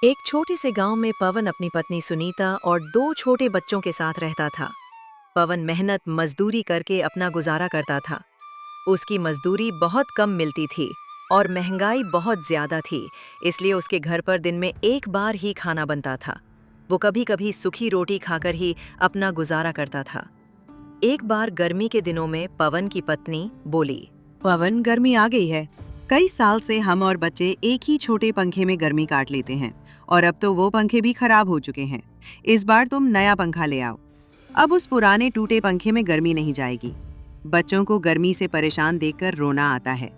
एक छोटे से गांव में पवन अपनी पत्नी सुनीता और दो छोटे बच्चों के साथ रहता था। पवन मेहनत मजदूरी करके अपना गुजारा करता था। उसकी मजदूरी बहुत कम मिलती थी और महंगाई बहुत ज्यादा थी, इसलिए उसके घर पर दिन में एक बार ही खाना बनता था। वो कभी कभी सूखी रोटी खाकर ही अपना गुजारा करता था। एक बार गर्मी के दिनों में पवन की पत्नी बोली, पवन, गर्मी आ गई है। कई साल से हम और बच्चे एक ही छोटे पंखे में गर्मी काट लेते हैं और अब तो वो पंखे भी खराब हो चुके हैं। इस बार तुम नया पंखा ले आओ। अब उस पुराने टूटे पंखे में गर्मी नहीं जाएगी। बच्चों को गर्मी से परेशान देखकर रोना आता है।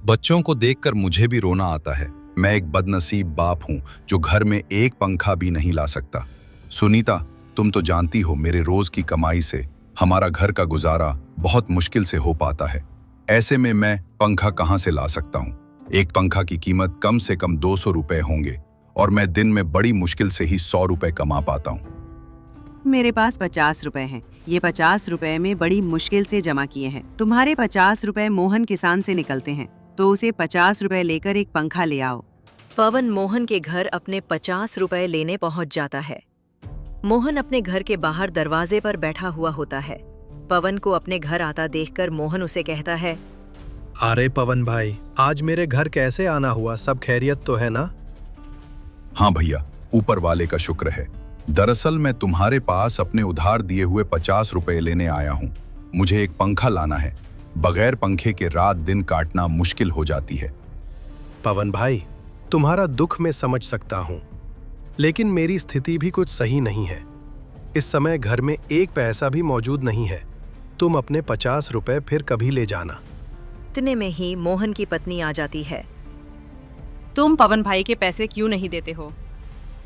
बच्चों को देखकर मुझे भी रोना आता है। मैं एक बदनसीब बाप हूँ जो घर में एक पंखा भी नहीं ला सकता। सुनीता, तुम तो जानती हो मेरे रोज की कमाई से हमारा घर का गुजारा बहुत मुश्किल से हो पाता है। ऐसे में मैं पंखा कहाँ से ला सकता हूँ? एक पंखा की कीमत कम से कम 200 रुपए होंगे और मैं दिन में बड़ी मुश्किल से ही 100 रुपए कमा पाता हूँ। मेरे पास 50 रुपए हैं। ये 50 रुपए में बड़ी मुश्किल से जमा किए हैं। तुम्हारे 50 रुपए मोहन किसान से निकलते हैं, तो उसे 50 रुपए लेकर एक पंखा ले आओ। पवन मोहन के घर अपने 50 रुपए लेने पहुंच जाता है। मोहन अपने घर के बाहर दरवाजे पर बैठा हुआ होता है। पवन को अपने घर आता देखकर मोहन उसे कहता है, अरे पवन भाई, आज मेरे घर कैसे आना हुआ? सब खैरियत तो है ना? हाँ भैया, ऊपर वाले का शुक्र है। दरअसल मैं तुम्हारे पास अपने उधार दिए हुए 50 रुपए लेने आया हूँ। मुझे एक पंखा लाना है। बगैर पंखे के रात दिन काटना मुश्किल हो जाती है। पवन भाई, तुम्हारा दुख मैं समझ सकता हूँ, लेकिन मेरी स्थिति भी कुछ सही नहीं है। इस समय घर में एक पैसा भी मौजूद नहीं है। तुम अपने 50 रुपए फिर कभी ले जाना। इतने में ही मोहन की पत्नी आ जाती है। तुम पवन भाई के पैसे क्यों नहीं देते हो?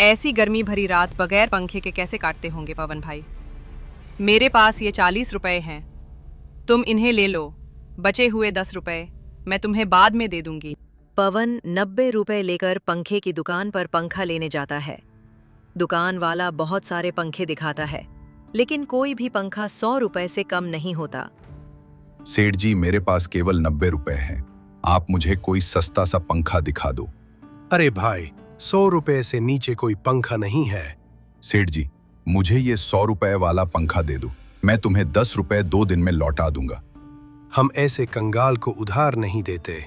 ऐसी गर्मी भरी रात बगैर पंखे के कैसे काटते होंगे पवन भाई? मेरे पास ये 40 रुपए हैं, तुम इन्हें ले लो। बचे हुए 10 रुपए मैं तुम्हें बाद में दे दूंगी। पवन 90 रुपए लेकर पंखे की दुकान पर पंखा लेने जाता है। दुकान वाला बहुत सारे पंखे दिखाता है, लेकिन कोई भी पंखा 100 रुपए से कम नहीं होता। सेठ जी, मेरे पास केवल 90 रुपए हैं। आप मुझे कोई सस्ता सा पंखा दिखा दो। अरे भाई, 100 रुपए से नीचे कोई पंखा नहीं है। सेठ जी, मुझे ये 100 रुपए वाला पंखा दे दो। मैं तुम्हें 10 रुपए 2 दिन में लौटा दूंगा। हम ऐसे कंगाल को उधार नहीं देते।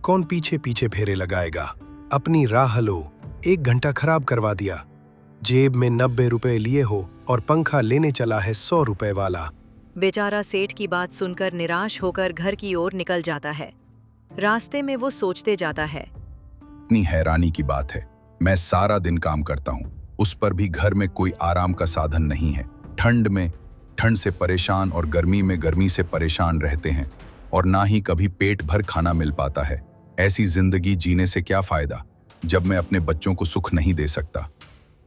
कौन पीछे पीछे फेरे लगाएगा? अपनी राह लो। 1 घंटा खराब करवा दिया। जेब में 90 रुपए लिए हो और पंखा लेने चला है 100 रुपए वाला। बेचारा सेठ की बात सुनकर निराश होकर घर की ओर निकल जाता है। रास्ते में वो सोचते जाता है, इतनी हैरानी की बात है। मैं सारा दिन काम करता हूँ, उस पर भी घर में कोई आराम का साधन नहीं है। ठंड में ठंड से परेशान और गर्मी में गर्मी से परेशान रहते हैं और ना ही कभी पेट भर खाना मिल पाता है। ऐसी जिंदगी जीने से क्या फायदा जब मैं अपने बच्चों को सुख नहीं दे सकता।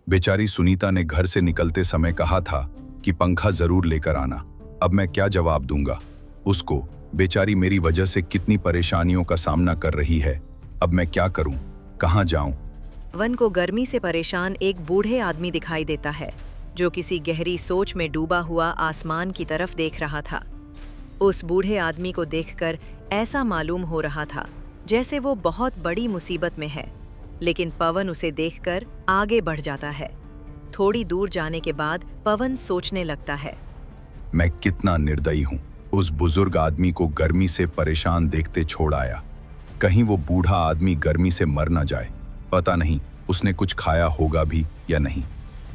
बेचारी सुनीता ने घर से निकलते समय कहा था कि पंखा जरूर लेकर आना। अब मैं क्या जवाब दूंगा उसको? बेचारी मेरी वजह से कितनी परेशानियों का सामना कर रही है। अब मैं क्या करूं? कहां जाऊं? पवन को गर्मी से परेशान एक बूढ़े आदमी दिखाई देता है, जो किसी गहरी सोच में डूबा हुआ आसमान की तरफ देख रहा था। उस बूढ़े आदमी को देखकर ऐसा मालूम हो रहा था जैसे वो बहुत बड़ी मुसीबत में है, लेकिन पवन उसे देखकर आगे बढ़ जाता है। थोड़ी दूर जाने के बाद पवन सोचने लगता है, मैं कितना निर्दयी हूँ। उस बुजुर्ग आदमी को गर्मी से परेशान देखते छोड़ आया। कहीं वो बूढ़ा आदमी गर्मी से मर न जाए। पता नहीं उसने कुछ खाया होगा भी या नहीं।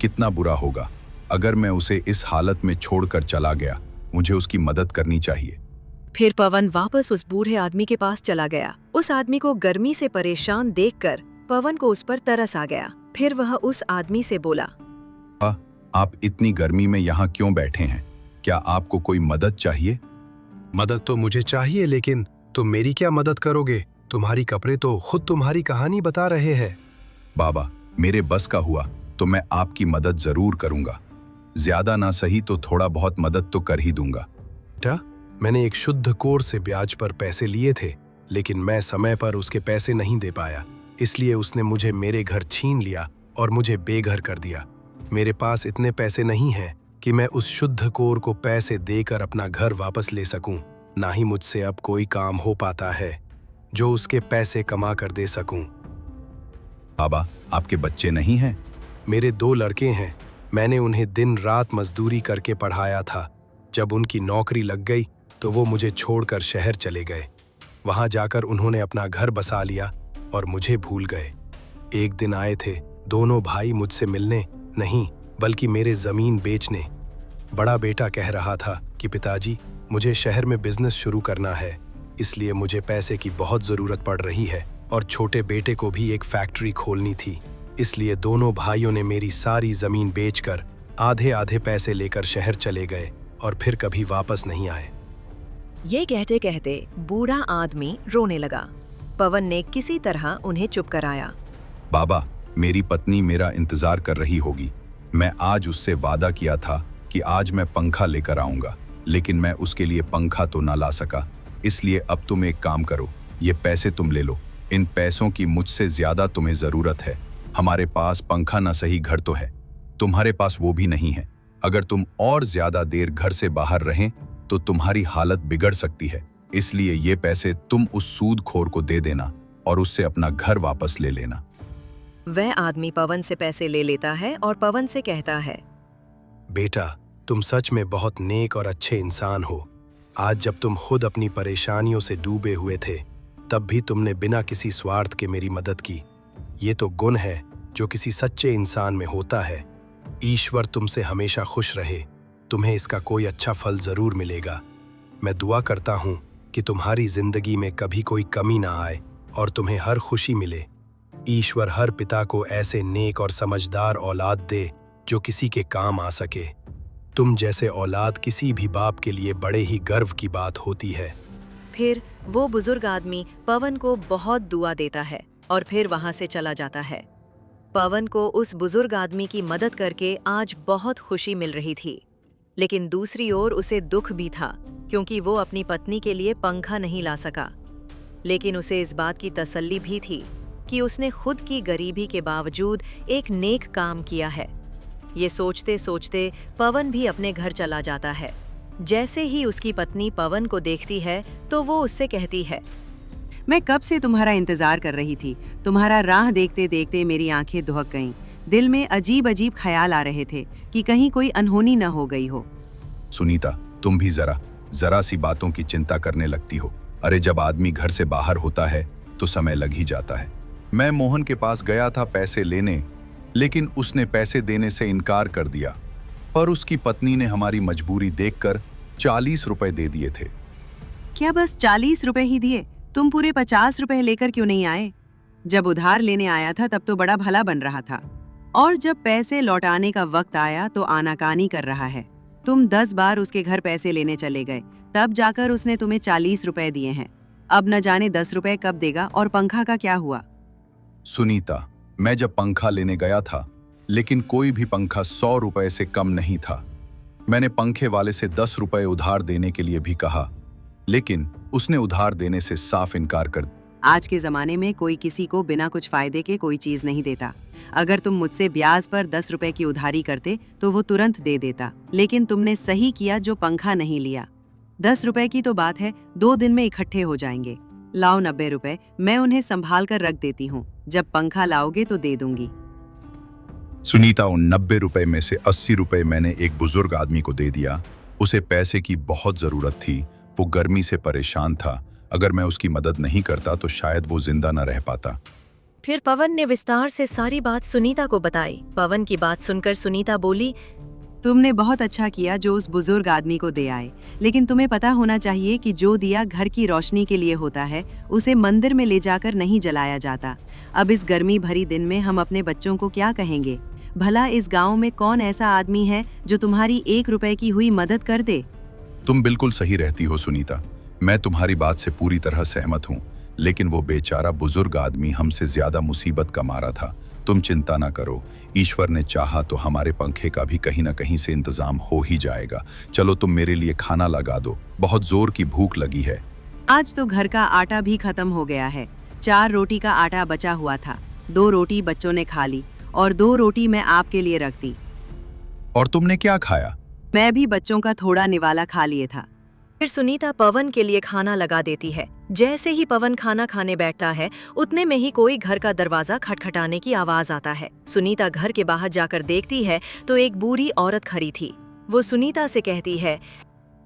कितना बुरा होगा अगर मैं उसे इस हालत में छोड़कर चला गया। मुझे उसकी मदद करनी चाहिए। फिर पवन वापस उस बूढ़े आदमी के पास चला गया। उस आदमी को गर्मी से परेशान देखकर पवन को उस पर तरस आ गया। फिर वह उस आदमी से बोला, आप इतनी गर्मी में यहाँ क्यों बैठे हैं? क्या आपको कोई मदद चाहिए? मदद तो मुझे चाहिए, लेकिन तुम मेरी क्या मदद करोगे? तुम्हारी कपड़े तो खुद तुम्हारी कहानी बता रहे हैं। बाबा, मेरे बस का हुआ तो मैं आपकी मदद जरूर करूंगा। ज्यादा ना सही तो थोड़ा बहुत मदद तो कर ही दूंगा। बेटा, मैंने एक शुद्ध कोर से ब्याज पर पैसे लिए थे, लेकिन मैं समय पर उसके पैसे नहीं दे पाया, इसलिए उसने मुझे मेरे घर छीन लिया और मुझे बेघर कर दिया। मेरे पास इतने पैसे नहीं हैं कि मैं उस शुद्ध कोर को पैसे देकर अपना घर वापस ले सकूं। ना ही मुझसे अब कोई काम हो पाता है जो उसके पैसे कमा कर दे सकूं। बाबा, आपके बच्चे नहीं हैं? मेरे 2 लड़के हैं। मैंने उन्हें दिन रात मजदूरी करके पढ़ाया था। जब उनकी नौकरी लग गई तो वो मुझे छोड़कर शहर चले गए। वहां जाकर उन्होंने अपना घर बसा लिया और मुझे भूल गए। एक दिन आए थे दोनों भाई मुझसे मिलने, नहीं बल्कि मेरे जमीन बेचने। बड़ा बेटा कह रहा था कि पिताजी, मुझे शहर में बिजनेस शुरू करना है, इसलिए मुझे पैसे की बहुत ज़रूरत पड़ रही है, और छोटे बेटे को भी एक फैक्ट्री खोलनी थी। इसलिए दोनों भाइयों ने मेरी सारी ज़मीन बेचकर आधे आधे पैसे लेकर शहर चले गए और फिर कभी वापस नहीं आए। ये कहते कहते बूढ़ा आदमी रोने लगा। पवन ने किसी तरह उन्हें चुप कराया। बाबा, मेरी पत्नी मेरा इंतजार कर रही होगी। मैं आज उससे वादा किया था कि आज मैं पंखा लेकर आऊंगा, लेकिन मैं उसके लिए पंखा तो ना ला सका। इसलिए अब तुम एक काम करो, ये पैसे तुम ले लो। इन पैसों की मुझसे ज्यादा तुम्हें जरूरत है। हमारे पास पंखा ना सही घर तो है, तुम्हारे पास वो भी नहीं है। अगर तुम और ज्यादा देर घर से बाहर रहें तो तुम्हारी हालत बिगड़ सकती है। इसलिए ये पैसे तुम उस सूदखोर को दे देना और उससे अपना घर वापस ले लेना। वह आदमी पवन से पैसे ले लेता है और पवन से कहता है, बेटा, तुम सच में बहुत नेक और अच्छे इंसान हो। आज जब तुम खुद अपनी परेशानियों से डूबे हुए थे, तब भी तुमने बिना किसी स्वार्थ के मेरी मदद की। ये तो गुण है जो किसी सच्चे इंसान में होता है। ईश्वर तुमसे हमेशा खुश रहे, तुम्हें इसका कोई अच्छा फल जरूर मिलेगा। मैं दुआ करता हूँ कि तुम्हारी जिंदगी में कभी कोई कमी ना आए और तुम्हें हर खुशी मिले। ईश्वर हर पिता को ऐसे नेक और समझदार औलाद दे जो किसी के काम आ सके। तुम जैसे औलाद किसी भी बाप के लिए बड़े ही गर्व की बात होती है। फिर वो बुजुर्ग आदमी पवन को बहुत दुआ देता है और फिर वहां से चला जाता है। पवन को उस बुजुर्ग आदमी की मदद करके आज बहुत खुशी मिल रही थी, लेकिन दूसरी ओर उसे दुख भी था क्योंकि वो अपनी पत्नी के लिए पंखा नहीं ला सका। लेकिन उसे इस बात की तसल्ली भी थी कि उसने खुद की गरीबी के बावजूद एक नेक काम किया है। ये सोचते सोचते पवन भी अपने घर चला जाता है। जैसे ही उसकी पत्नी पवन को देखती है तो वो उससे कहती है, मैं कब से तुम्हारा इंतजार कर रही थी। तुम्हारा राह देखते देखते मेरी आंखें दुहक गईं। दिल में अजीब अजीब ख्याल आ रहे थे कि कहीं कोई अनहोनी न हो गई हो। सुनीता, तुम भी जरा सी बातों की चिंता करने लगती हो। अरे, जब आदमी घर से बाहर होता है तो समय लग ही जाता है। मैं मोहन के पास गया था पैसे लेने, लेकिन उसने पैसे देने से इनकार कर दिया। पर उसकी पत्नी ने हमारी मजबूरी देखकर 40 रुपए दे दिए थे। क्या बस 40 रुपए ही दिए? तुम पूरे 50 रुपए लेकर क्यों नहीं आए? जब उधार लेने आया था तब तो बड़ा भला बन रहा था, और जब पैसे लौटाने का वक्त आया तो आनाकानी कर रहा है। तुम 10 बार उसके घर पैसे लेने चले गए, तब जाकर उसने तुम्हें 40 रुपए दिए हैं। अब न जाने 10 रुपए कब देगा। और पंखा का क्या हुआ? सुनीता, मैं जब पंखा लेने गया था, लेकिन कोई भी पंखा 100 रुपए से कम नहीं था। मैंने पंखे वाले से 10 रुपए उधार देने के लिए भी कहा, लेकिन उसने उधार देने से साफ इनकार कर दिया। आज के जमाने में कोई किसी को बिना कुछ फायदे के कोई चीज नहीं देता। अगर तुम मुझसे ब्याज पर 10 रुपए की उधारी करते तो वो तुरंत दे देता, लेकिन तुमने सही किया जो पंखा नहीं लिया। 10 रुपए की तो बात है, 2 दिन में इकट्ठे हो जाएंगे। लाओ 90 रुपए, मैं उन्हें संभाल कर रख देती हूँ। जब पंखा लाओगे तो दे दूंगी। सुनीता, उन 90 रुपए में से 80 रुपए मैंने एक बुजुर्ग आदमी को दे दिया। उसे पैसे की बहुत जरूरत थी, वो गर्मी से परेशान था। अगर मैं उसकी मदद नहीं करता तो शायद वो जिंदा न रह पाता। फिर पवन ने विस्तार से सारी बात सुनीता को बताई। पवन की बात सुनकर सुनीता बोली, तुमने बहुत अच्छा किया जो उस बुजुर्ग आदमी को दे आए, लेकिन तुम्हें पता होना चाहिए कि जो दिया घर की रोशनी के लिए होता है, उसे मंदिर में ले जाकर नहीं जलाया जाता। अब इस गर्मी भरी दिन में हम अपने बच्चों को क्या कहेंगे? भला इस गांव में कौन ऐसा आदमी है जो तुम्हारी 1 रुपए की हुई मदद कर दे? तुम बिल्कुल सही रहती हो सुनीता, मैं तुम्हारी बात से पूरी तरह सहमत हूँ, लेकिन वो बेचारा बुजुर्ग आदमी हमसे ज्यादा मुसीबत का मारा था। तुम चिंता ना करो, ईश्वर ने चाहा तो हमारे पंखे का भी कहीं ना कहीं से इंतजाम हो ही जाएगा। चलो तुम मेरे लिए खाना लगा दो, बहुत जोर की भूख लगी है। आज तो घर का आटा भी खत्म हो गया है। 4 रोटी का आटा बचा हुआ था, 2 रोटी बच्चों ने खा ली और 2 रोटी मैं आपके लिए रख दी। और तुमने क्या खाया? मैं भी बच्चों का थोड़ा निवाला खा लिए था। फिर सुनीता पवन के लिए खाना लगा देती है। जैसे ही पवन खाना खाने बैठता है उतने में ही कोई घर का दरवाजा खटखटाने की आवाज आता है। सुनीता घर के बाहर जाकर देखती है तो एक बूढ़ी औरत खड़ी थी। वो सुनीता से कहती है,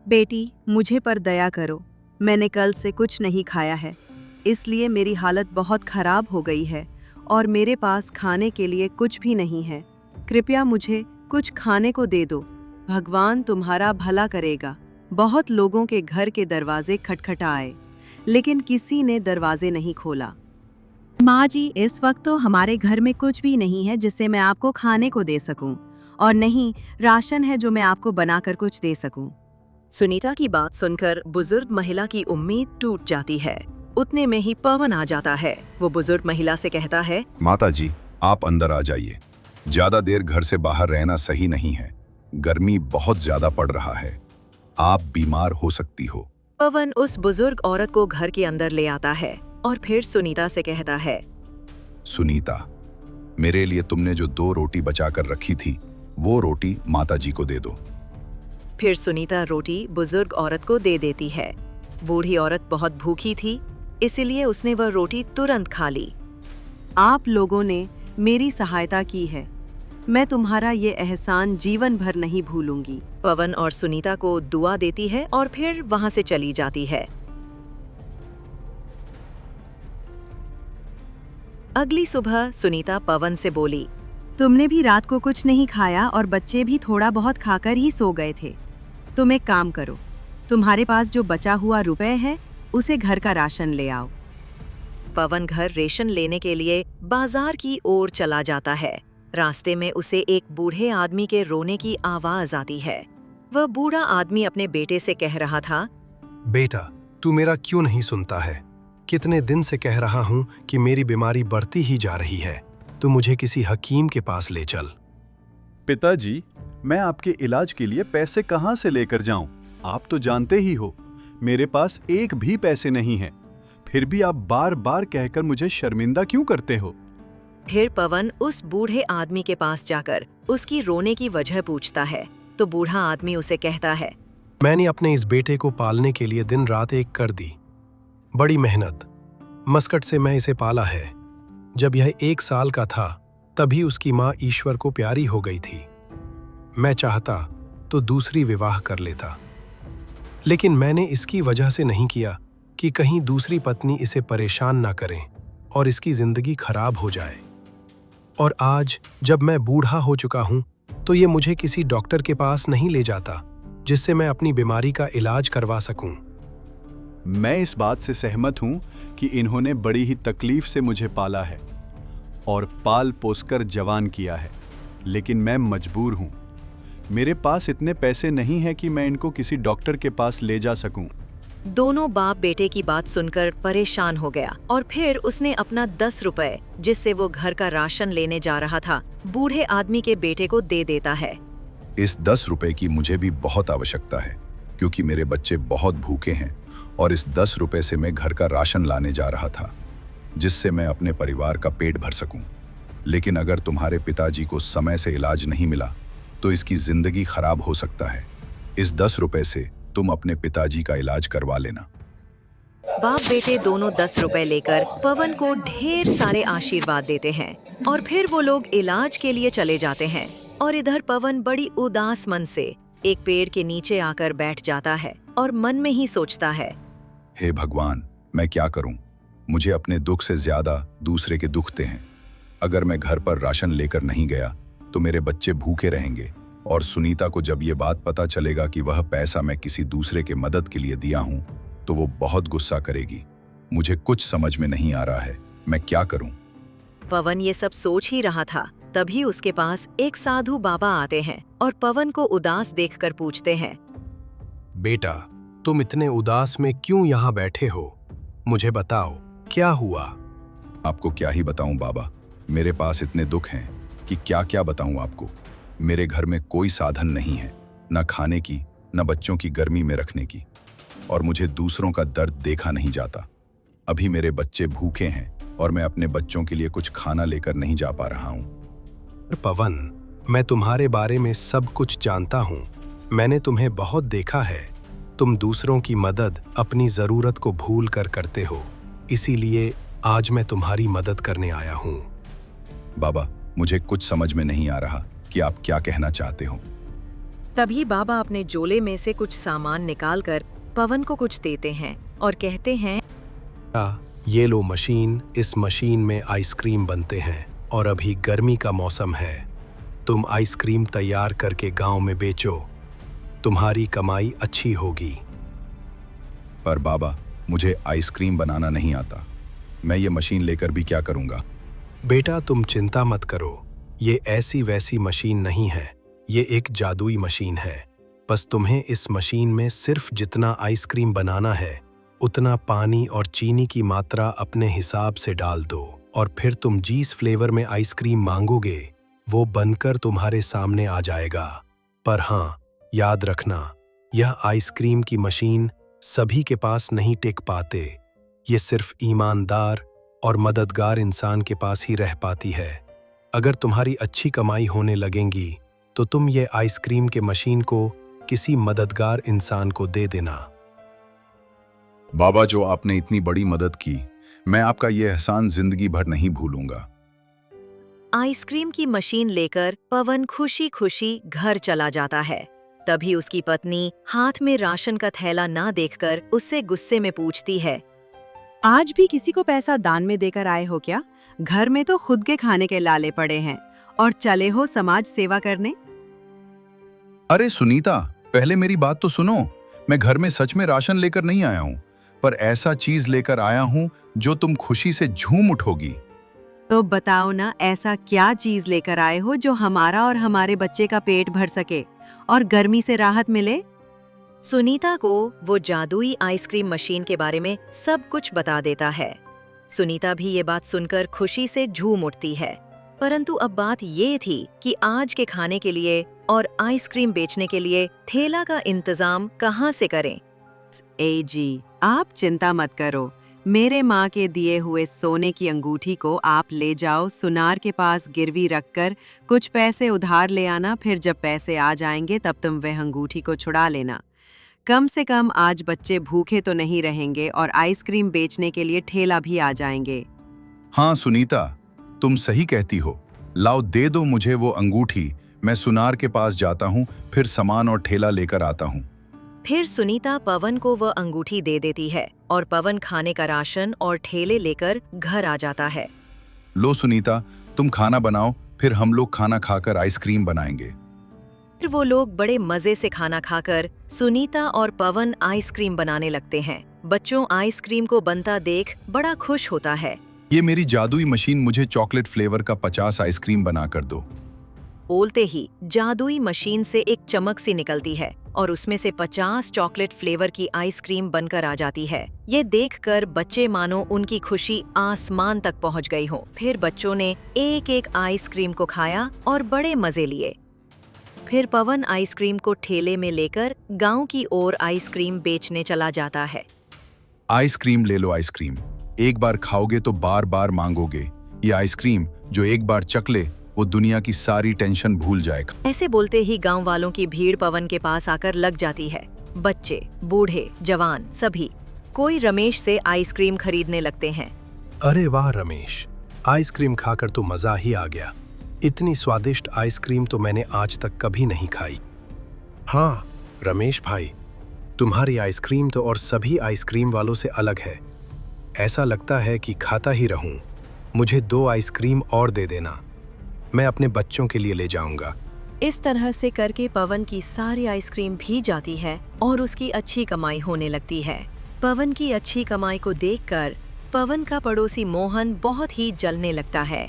बेटी, मुझे पर दया करो। मैंने कल से कुछ नहीं खाया है, इसलिए मेरी हालत बहुत खराब हो गई है और मेरे पास खाने के लिए कुछ भी नहीं है। कृपया मुझे कुछ खाने को दे दो। भगवान तुम्हारा भला करेगा। बहुत लोगों के घर के दरवाजे खटखटाए, लेकिन किसी ने दरवाजे नहीं खोला। माँ जी, इस वक्त तो हमारे घर में कुछ भी नहीं है जिससे मैं आपको खाने को दे सकूं, और नहीं राशन है जो मैं आपको बनाकर कुछ दे सकूं। सुनीता की बात सुनकर बुजुर्ग महिला की उम्मीद टूट जाती है। उतने में ही पवन आ जाता है। वो बुजुर्ग महिला से कहता है, माता जी, आप अंदर आ जाइए। ज्यादा देर घर से बाहर रहना सही नहीं है। गर्मी बहुत ज्यादा पड़ रहा है। आप बीमार हो सकती हो। पवन उस बुजुर्ग औरत को घर के अंदर ले आता है और फिर सुनीता से कहता है, सुनीता, मेरे लिए तुमने जो 2 रोटी बचा कर रखी थी, वो रोटी माता जी को दे दो। फिर सुनीता रोटी बुजुर्ग औरत को दे देती है। बूढ़ी औरत बहुत भूखी थी, इसलिए उसने वह रोटी तुरंत खा ली। आप लोगों ने मेरी सहायता की है। मैं तुम्हारा ये एहसान जीवन भर नहीं भूलूंगी। पवन और सुनीता को दुआ देती है और फिर वहां से चली जाती है। अगली सुबह सुनीता पवन से बोली, तुमने भी रात को कुछ नहीं खाया और बच्चे भी थोड़ा बहुत खाकर ही सो गए थे। तुम एक काम करो, तुम्हारे पास जो बचा हुआ रुपए है उसे घर का राशन ले आओ। पवन घर रेशन लेने के लिए बाजार की ओर चला जाता है। रास्ते में उसे एक बूढ़े आदमी के रोने की आवाज आती है। वह बूढ़ा आदमी अपने बेटे से कह रहा था, बेटा, तू मेरा क्यों नहीं सुनता है? कितने दिन से कह रहा हूँ कि मेरी बीमारी बढ़ती ही जा रही है। तू मुझे किसी हकीम के पास ले चल। पिताजी, मैं आपके इलाज के लिए पैसे कहाँ से लेकर जाऊं? आप तो जानते ही हो, मेरे पास एक भी पैसे नहीं है। फिर भी आप बार बार कहकर मुझे शर्मिंदा क्यों करते हो? फिर पवन उस बूढ़े आदमी के पास जाकर उसकी रोने की वजह पूछता है तो बूढ़ा आदमी उसे कहता है, मैंने अपने इस बेटे को पालने के लिए दिन रात एक कर दी। बड़ी मेहनत मस्कट से मैं इसे पाला है। जब यह 1 साल का था तभी उसकी माँ ईश्वर को प्यारी हो गई थी। मैं चाहता तो दूसरी विवाह कर लेता, लेकिन मैंने इसकी वजह से नहीं किया कि कहीं दूसरी पत्नी इसे परेशान ना करें और इसकी जिंदगी खराब हो जाए। और आज जब मैं बूढ़ा हो चुका हूं तो ये मुझे किसी डॉक्टर के पास नहीं ले जाता जिससे मैं अपनी बीमारी का इलाज करवा सकूं। मैं इस बात से सहमत हूं कि इन्होंने बड़ी ही तकलीफ से मुझे पाला है और पाल पोसकर जवान किया है, लेकिन मैं मजबूर हूं। मेरे पास इतने पैसे नहीं हैं कि मैं इनको किसी डॉक्टर के पास ले जा सकूं। दोनों बाप बेटे की बात सुनकर परेशान हो गया और फिर उसने अपना 10 रुपए, जिससे वो घर का राशन लेने जा रहा था, बूढ़े आदमी के बेटे को दे देता है। इस 10 रुपए की मुझे भी बहुत आवश्यकता है, क्योंकि मेरे बच्चे बहुत भूखे हैं और इस 10 रुपए से मैं घर का राशन लाने जा रहा था, जिससे मैं अपने परिवार का पेट भर सकूं। लेकिन अगर तुम्हारे पिताजी को समय से इलाज नहीं मिला तो इसकी जिंदगी खराब हो सकता है। इस 10 रुपए से तुम अपने पिताजी का इलाज करवा लेना। बाप बेटे दोनों 10 रुपए लेकर पवन को ढेर सारे आशीर्वाद देते हैं और फिर वो लोग इलाज के लिए चले जाते हैं। और इधर पवन बड़ी उदास मन से एक पेड़ के नीचे आकर बैठ जाता है और मन में ही सोचता है, हे भगवान, मैं क्या करूं? मुझे अपने दुख से ज्यादा दूसरे के दुखते हैं। अगर मैं घर पर राशन लेकर नहीं गया तो मेरे बच्चे भूखे रहेंगे और सुनीता को जब ये बात पता चलेगा कि वह पैसा मैं किसी दूसरे के मदद के लिए दिया हूं तो वो बहुत गुस्सा करेगी। मुझे कुछ समझ में नहीं आ रहा है, मैं क्या करूं? पवन ये सब सोच ही रहा था, तभी उसके पास एक साधु बाबा आते हैं और पवन को उदास देखकर पूछते हैं, बेटा, तुम इतने उदास में क्यों यहाँ बैठे हो? मुझे बताओ, क्या हुआ? आपको क्या ही बताऊं बाबा, मेरे पास इतने दुख हैं कि क्या क्या बताऊं आपको। मेरे घर में कोई साधन नहीं है, न खाने की, न बच्चों की गर्मी में रखने की, और मुझे दूसरों का दर्द देखा नहीं जाता। अभी मेरे बच्चे भूखे हैं और मैं अपने बच्चों के लिए कुछ खाना लेकर नहीं जा पा रहा हूं। पवन, मैं तुम्हारे बारे में सब कुछ जानता हूँ। मैंने तुम्हें बहुत देखा है। तुम दूसरों की मदद अपनी जरूरत को भूल कर करते हो, इसीलिए आज मैं तुम्हारी मदद करने आया हूँ। बाबा, मुझे कुछ समझ में नहीं आ रहा कि आप क्या कहना चाहते हो। तभी बाबा अपने झोले में से कुछ सामान निकालकर पवन को कुछ देते हैं और कहते हैं, ये लो मशीन, इस मशीन में आइसक्रीम बनते हैं और अभी गर्मी का मौसम है। तुम आइसक्रीम तैयार करके गांव में बेचो, तुम्हारी कमाई अच्छी होगी। पर बाबा, मुझे आइसक्रीम बनाना नहीं आता। मैं ये मशीन लेकर भी क्या करूँगा? बेटा तुम चिंता मत करो, ये ऐसी वैसी मशीन नहीं है, ये एक जादुई मशीन है। बस तुम्हें इस मशीन में सिर्फ जितना आइसक्रीम बनाना है उतना पानी और चीनी की मात्रा अपने हिसाब से डाल दो और फिर तुम जिस फ्लेवर में आइसक्रीम मांगोगे वो बनकर तुम्हारे सामने आ जाएगा। पर हाँ, याद रखना, यह आइसक्रीम की मशीन सभी के पास नहीं टिक पाते। ये सिर्फ ईमानदार और मददगार इंसान के पास ही रह पाती है। अगर तुम्हारी अच्छी कमाई होने लगेगी तो तुम ये आइसक्रीम के मशीन को किसी मददगार इंसान को दे देना। बाबा, जो आपने इतनी बड़ी मदद की, मैं आपका ये एहसान जिंदगी भर नहीं भूलूंगा। आइसक्रीम की मशीन लेकर पवन खुशी खुशी घर चला जाता है। तभी उसकी पत्नी हाथ में राशन का थैला ना देखकर उससे गुस्से में पूछती है, आज भी किसी को पैसा दान में देकर आए हो क्या? घर में तो खुद के खाने के लाले पड़े हैं और चले हो समाज सेवा करने। अरे सुनीता, पहले मेरी बात तो सुनो। मैं घर में सच में राशन लेकर नहीं आया हूँ, पर ऐसा चीज लेकर आया हूँ जो तुम खुशी से झूम उठोगी। तो बताओ ना, ऐसा क्या चीज लेकर आए हो जो हमारा और हमारे बच्चे का पेट भर सके और गर्मी से राहत मिले? सुनीता को वो जादुई आइसक्रीम मशीन के बारे में सब कुछ बता देता है। सुनीता भी ये बात सुनकर खुशी से झूम उठती है। परंतु अब बात ये थी कि आज के खाने के लिए और आइसक्रीम बेचने के लिए थैला का इंतजाम कहाँ से करें। ए जी, आप चिंता मत करो। मेरे माँ के दिए हुए सोने की अंगूठी को आप ले जाओ, सुनार के पास गिरवी रखकर कुछ पैसे उधार ले आना। फिर जब पैसे आ जाएंगे तब तुम वह अंगूठी को छुड़ा लेना। कम से कम आज बच्चे भूखे तो नहीं रहेंगे और आइसक्रीम बेचने के लिए ठेला भी आ जाएंगे। हाँ सुनीता, तुम सही कहती हो। लाओ, दे दो मुझे वो अंगूठी। मैं सुनार के पास जाता हूँ, फिर सामान और ठेला लेकर आता हूँ। फिर सुनीता पवन को वह अंगूठी दे देती है और पवन खाने का राशन और ठेले लेकर घर आ जाता है। लो सुनीता, तुम खाना बनाओ, फिर हम लोग खाना खाकर आइसक्रीम बनाएंगे। फिर वो लोग बड़े मजे से खाना खाकर सुनीता और पवन आइसक्रीम बनाने लगते हैं। बच्चों आइसक्रीम को बनता देख बड़ा खुश होता है। ये मेरी जादुई मशीन मुझे चॉकलेट फ्लेवर का 50 आइसक्रीम बना कर दो। बोलते ही जादुई मशीन से एक चमक सी निकलती है और उसमें से 50 चॉकलेट फ्लेवर की आइसक्रीम बनकर आ जाती है। ये देखकर बच्चे मानो उनकी खुशी आसमान तक पहुंच गई हो। फिर बच्चों ने एक एक आइसक्रीम को खाया और बड़े मजे लिए। फिर पवन आइसक्रीम को ठेले में लेकर गांव की ओर आइसक्रीम बेचने चला जाता है। आइसक्रीम ले लो, आइसक्रीम एक बार खाओगे तो बार बार मांगोगे। ये आइसक्रीम जो एक बार चख ले वो दुनिया की सारी टेंशन भूल जाएगा। ऐसे बोलते ही गांव वालों की भीड़ पवन के पास आकर लग जाती है। बच्चे, बूढ़े, जवान सभी कोई रमेश से आइसक्रीम खरीदने लगते हैं। अरे वाह रमेश, आइसक्रीम खाकर तो मजा ही आ गया। इतनी स्वादिष्ट आइसक्रीम तो मैंने आज तक कभी नहीं खाई। हाँ रमेश भाई, तुम्हारी आइसक्रीम तो और सभी आइसक्रीम वालों से अलग है। ऐसा लगता है कि खाता ही रहूं। मुझे 2 आइसक्रीम और दे देना, मैं अपने बच्चों के लिए ले जाऊंगा। इस तरह से करके पवन की सारी आइसक्रीम भी जाती है और उसकी अच्छी कमाई होने लगती है। पवन की अच्छी कमाई को देखकर पवन का पड़ोसी मोहन बहुत ही जलने लगता है।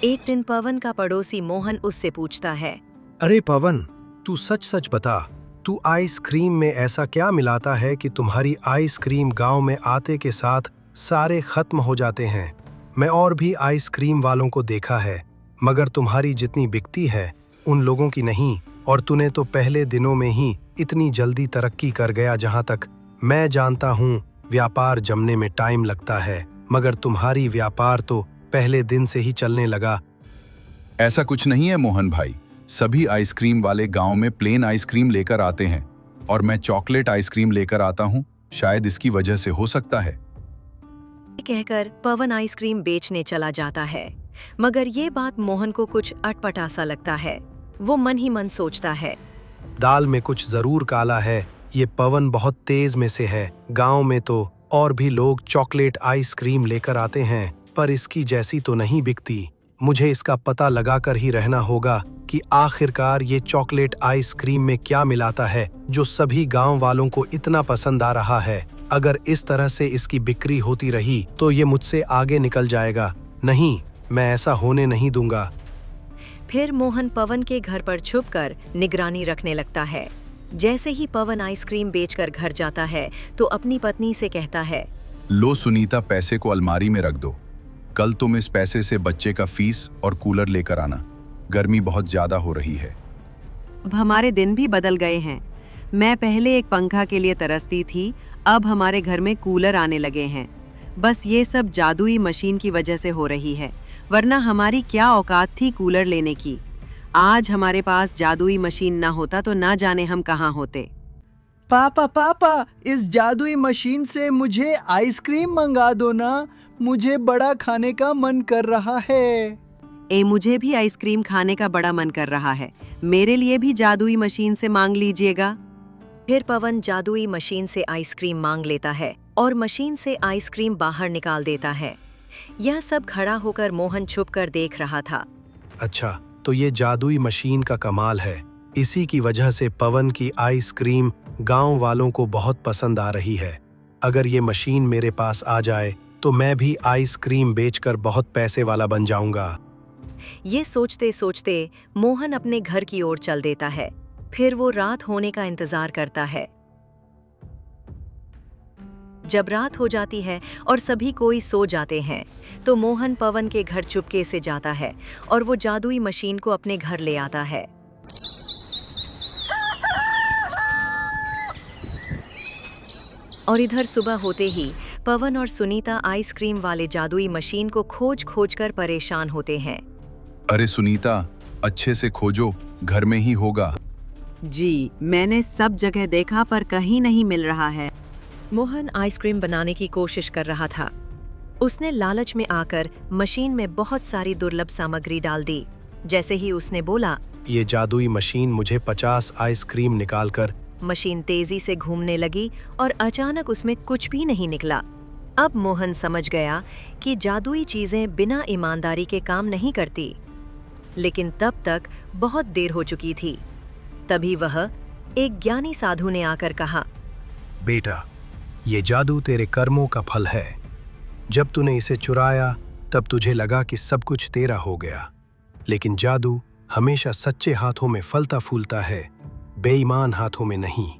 एक दिन पवन का पड़ोसी मोहन उससे पूछता है, अरे पवन, तू सच सच बता, तू आइसक्रीम में ऐसा क्या मिलाता है कि तुम्हारी आइसक्रीम गांव में आते के साथ सारे खत्म हो जाते हैं। मैं और भी आइसक्रीम वालों को देखा है, मगर तुम्हारी जितनी बिकती है उन लोगों की नहीं। और तूने तो पहले दिनों में ही इतनी जल्दी तरक्की कर गया। जहां तक मैं जानता हूं, व्यापार जमने में टाइम लगता है, मगर तुम्हारी व्यापार तो पहले दिन से ही चलने लगा। ऐसा कुछ नहीं है मोहन भाई, सभी आइसक्रीम वाले गांव में प्लेन आइसक्रीम लेकर आते हैं और मैं चॉकलेट आइसक्रीम लेकर आता हूँ। शायद इसकी वजह से हो सकता है। कहकर पवन आइसक्रीम बेचने चला जाता है, मगर ये बात मोहन को कुछ अटपटा सा लगता है। वो मन ही मन सोचता है, दाल में कुछ जरूर काला है। ये पवन बहुत तेज में से है। गांव में तो और भी लोग चॉकलेट आइसक्रीम लेकर आते हैं, पर इसकी जैसी तो नहीं बिकती। मुझे इसका पता लगाकर ही रहना होगा कि आखिरकार ये चॉकलेट आइसक्रीम में क्या मिलाता है जो सभी गांव वालों को इतना पसंद आ रहा है। अगर इस तरह से इसकी बिक्री होती रही तो ये मुझसे आगे निकल जाएगा। नहीं, मैं ऐसा होने नहीं दूंगा। फिर मोहन पवन के घर पर छुपकर निगरानी रखने लगता है। जैसे ही पवन आइसक्रीम बेचकर घर जाता है तो अपनी पत्नी से कहता है, लो सुनीता, पैसे को अलमारी में रख दो। कल तुम इस पैसे से बच्चे का फीस और कूलर लेकर आना। गर्मी बहुत ज्यादा हो रही है। अब हमारे दिन भी बदल गए हैं। मैं पहले एक पंखा के लिए तरसती थी, अब हमारे घर में कूलर आने लगे हैं। बस ये सब जादुई मशीन की वजह से हो रही है, वरना हमारी क्या औकात थी कूलर लेने की। आज हमारे पास जादुई मशीन ना होता तो ना जाने हम कहाँ होते। पापा पापा, इस जादुई मशीन से मुझे आइसक्रीम मंगा दो ना। मुझे बड़ा खाने का मन कर रहा है। मुझे भी आइसक्रीम खाने का बड़ा मन कर रहा है। मेरे लिए भी जादुई मशीन से मांग लीजिएगा। फिर पवन जादुई मशीन से आइसक्रीम मांग लेता है और मशीन से आइसक्रीम बाहर निकाल देता है। यह सब खड़ा होकर मोहन छुपकर देख रहा था। अच्छा, तो ये जादुई मशीन का कमाल है। इसी की वजह से पवन की आइसक्रीम गांव वालों को बहुत पसंद आ रही है। अगर ये मशीन मेरे पास आ जाए तो मैं भी आइसक्रीम बेचकर बहुत पैसे वाला बन जाऊंगा। ये सोचते सोचते मोहन अपने घर की ओर चल देता है। फिर वो रात होने का इंतजार करता है। जब रात हो जाती है और सभी कोई सो जाते हैं तो मोहन पवन के घर चुपके से जाता है और वो जादुई मशीन को अपने घर ले आता है। और इधर सुबह होते ही पवन और सुनीता आइसक्रीम वाले जादुई मशीन को खोज खोज कर परेशान होते हैं। अरे सुनीता, अच्छे से खोजो, घर में ही होगा। जी, मैंने सब जगह देखा पर कहीं नहीं मिल रहा है। मोहन आइसक्रीम बनाने की कोशिश कर रहा था। उसने लालच में आकर मशीन में बहुत सारी दुर्लभ सामग्री डाल दी। जैसे ही उसने बोला, ये जादुई मशीन मुझे 50 आइसक्रीम निकालकर। मशीन तेजी से घूमने लगी और अचानक उसमें कुछ भी नहीं निकला। अब मोहन समझ गया कि जादुई चीजें बिना ईमानदारी के काम नहीं करती। लेकिन तब तक बहुत देर हो चुकी थी। तभी वह एक ज्ञानी साधु ने आकर कहा, बेटा, ये जादू तेरे कर्मों का फल है। जब तूने इसे चुराया तब तुझे लगा कि सब कुछ तेरा हो गया, लेकिन जादू हमेशा सच्चे हाथों में फलता फूलता है, बेईमान हाथों में नहीं।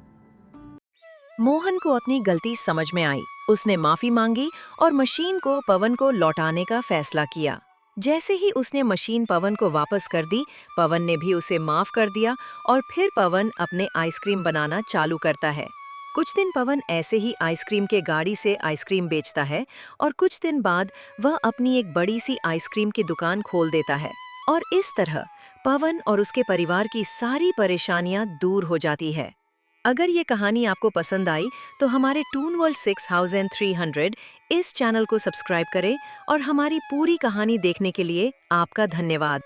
मोहन को अपनी गलती समझ में आई। उसने माफी मांगी और मशीन को पवन को लौटाने का फैसला किया। जैसे ही उसने मशीन पवन को वापस कर दी, पवन ने भी उसे माफ कर दिया और फिर पवन अपने आइसक्रीम बनाना चालू करता है। कुछ दिन पवन ऐसे ही आइसक्रीम के गाड़ी से आइसक्रीम बेचता है और कुछ दिन बाद वह अपनी एक बड़ी सी आइसक्रीम की दुकान खोल देता है। और इस तरह पवन और उसके परिवार की सारी परेशानियां दूर हो जाती है। अगर ये कहानी आपको पसंद आई तो हमारे टून वर्ल्ड 6300 इस चैनल को सब्सक्राइब करें और हमारी पूरी कहानी देखने के लिए आपका धन्यवाद।